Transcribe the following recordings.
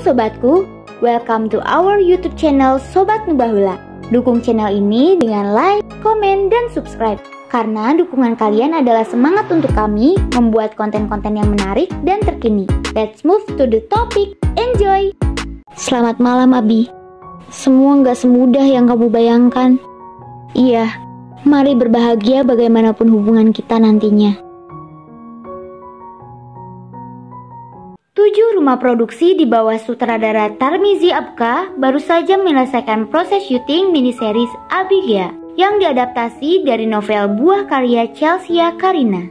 sobatku, welcome to our YouTube channel Sobat Nubahula. Dukung channel ini dengan like, komen, dan subscribe. Karena dukungan kalian adalah semangat untuk kami membuat konten-konten yang menarik dan terkini. Let's move to the topic. Enjoy! Selamat malam, Abi. Semua nggak semudah yang kamu bayangkan. Iya, mari berbahagia bagaimanapun hubungan kita nantinya. 7 rumah produksi di bawah sutradara Tarmizi Apka baru saja menyelesaikan proses syuting miniseries Abigail yang diadaptasi dari novel buah karya Chelsea Karina.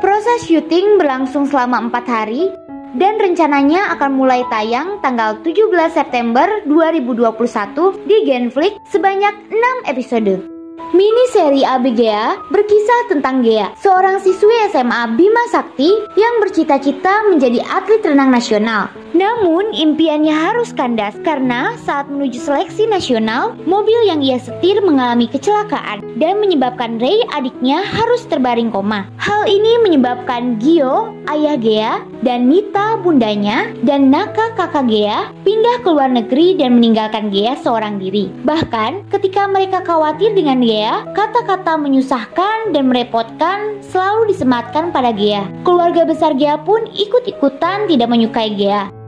Proses syuting berlangsung selama 4 hari dan rencananya akan mulai tayang tanggal 17 September 2021 di Genflix sebanyak 6 episode. Miniseri Abigail berkisah tentang Gea, seorang siswi SMA Bima Sakti yang bercita-cita menjadi atlet renang nasional. Namun impiannya harus kandas karena saat menuju seleksi nasional, mobil yang ia setir mengalami kecelakaan dan menyebabkan Ray adiknya harus terbaring koma. Hal ini menyebabkan Gio, ayah Gea, dan Nita bundanya, dan Naka kakak Gea pindah ke luar negeri dan meninggalkan Gea seorang diri. Bahkan ketika mereka khawatir dengan Gea, kata-kata menyusahkan dan merepotkan selalu disematkan pada Gea. Keluarga besar Gea pun ikut-ikutan tidak menyukai Gea.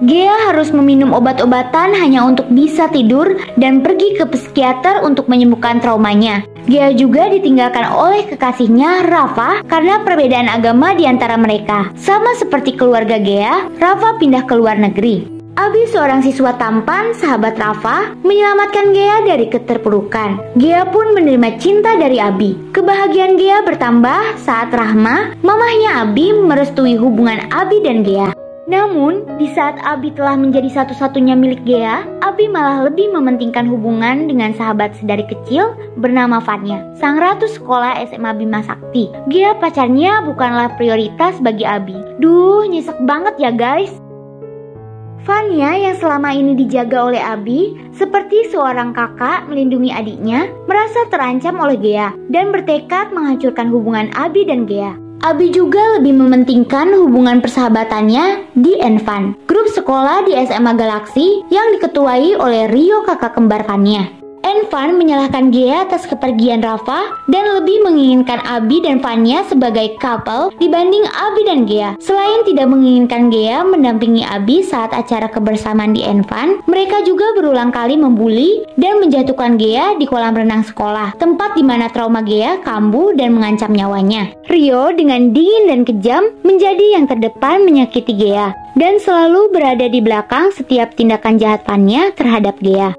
Gea harus meminum obat-obatan hanya untuk bisa tidur dan pergi ke psikiater untuk menyembuhkan traumanya. Gea juga ditinggalkan oleh kekasihnya Rafa karena perbedaan agama di antara mereka. Sama seperti keluarga Gea, Rafa pindah ke luar negeri. Abi, seorang siswa tampan, sahabat Rafa, menyelamatkan Gea dari keterpurukan. Gea pun menerima cinta dari Abi. Kebahagiaan Gea bertambah saat Rahma, mamahnya Abi, merestui hubungan Abi dan Gea. Namun, di saat Abi telah menjadi satu-satunya milik Gea, Abi malah lebih mementingkan hubungan dengan sahabat sedari kecil bernama Fanya, sang ratu sekolah SMA Bima Sakti. Gea pacarnya bukanlah prioritas bagi Abi. Duh, nyesek banget ya guys. Fanya yang selama ini dijaga oleh Abi, seperti seorang kakak melindungi adiknya, merasa terancam oleh Gea dan bertekad menghancurkan hubungan Abi dan Gea. Abi juga lebih mementingkan hubungan persahabatannya di Enfan, grup sekolah di SMA Galaksi yang diketuai oleh Rio, kakak kembar Fanya. Enfan menyalahkan Gea atas kepergian Rafa dan lebih menginginkan Abi dan Fanya sebagai couple dibanding Abi dan Gea. Selain tidak menginginkan Gea mendampingi Abi saat acara kebersamaan di Enfan, mereka juga berulang kali membuli dan menjatuhkan Gea di kolam renang sekolah, tempat di mana trauma Gea kambuh dan mengancam nyawanya. Rio dengan dingin dan kejam menjadi yang terdepan menyakiti Gea dan selalu berada di belakang setiap tindakan jahat Fanya terhadap Gea.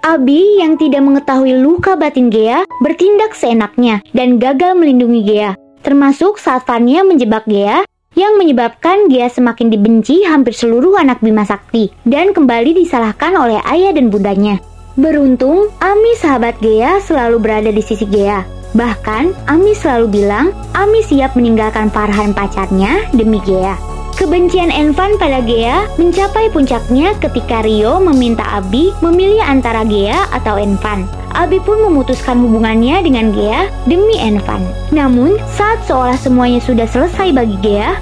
Abi yang tidak mengetahui luka batin Gea bertindak seenaknya dan gagal melindungi Gea, termasuk saat Fanya menjebak Gea yang menyebabkan Gea semakin dibenci hampir seluruh anak Bima Sakti dan kembali disalahkan oleh ayah dan bundanya. Beruntung, Ami sahabat Gea selalu berada di sisi Gea. Bahkan, Ami selalu bilang Ami siap meninggalkan Farhan pacarnya demi Gea. Kebencian Enfan pada Gea mencapai puncaknya ketika Rio meminta Abi memilih antara Gea atau Enfan. Abi pun memutuskan hubungannya dengan Gea demi Enfan. Namun, saat seolah semuanya sudah selesai bagi Gea,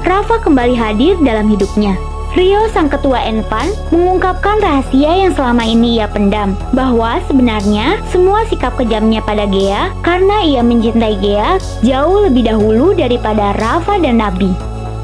Rafa kembali hadir dalam hidupnya. Rio, sang ketua Enfan, mengungkapkan rahasia yang selama ini ia pendam, bahwa sebenarnya semua sikap kejamnya pada Gea karena ia mencintai Gea jauh lebih dahulu daripada Rafa dan Abi.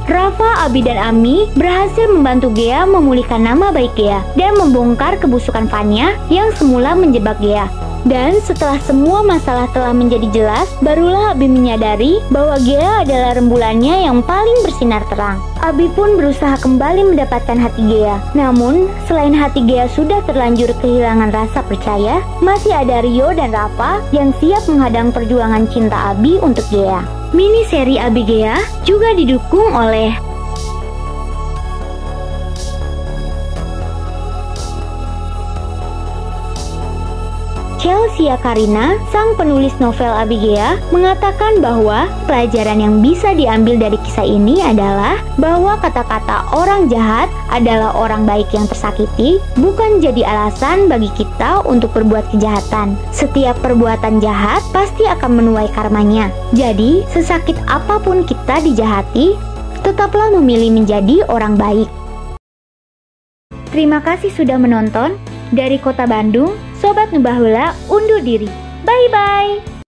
Rafa, Abi, dan Ami berhasil membantu Gea memulihkan nama baik Gea dan membongkar kebusukan Fanya yang semula menjebak Gea. Dan setelah semua masalah telah menjadi jelas, barulah Abi menyadari bahwa Gea adalah rembulannya yang paling bersinar terang. Abi pun berusaha kembali mendapatkan hati Gea. Namun, selain hati Gea sudah terlanjur kehilangan rasa percaya, masih ada Rio dan Rafa yang siap menghadang perjuangan cinta Abi untuk Gea. Miniseri Abigail juga didukung oleh Chelsea Karina, sang penulis novel Abigail, mengatakan bahwa pelajaran yang bisa diambil dari kisah ini adalah bahwa kata-kata orang jahat adalah orang baik yang tersakiti, bukan jadi alasan bagi kita untuk berbuat kejahatan. Setiap perbuatan jahat pasti akan menuai karmanya. Jadi, sesakit apapun kita dijahati, tetaplah memilih menjadi orang baik. Terima kasih sudah menonton. Dari Kota Bandung, Sobat Nubaheula undur diri. Bye-bye.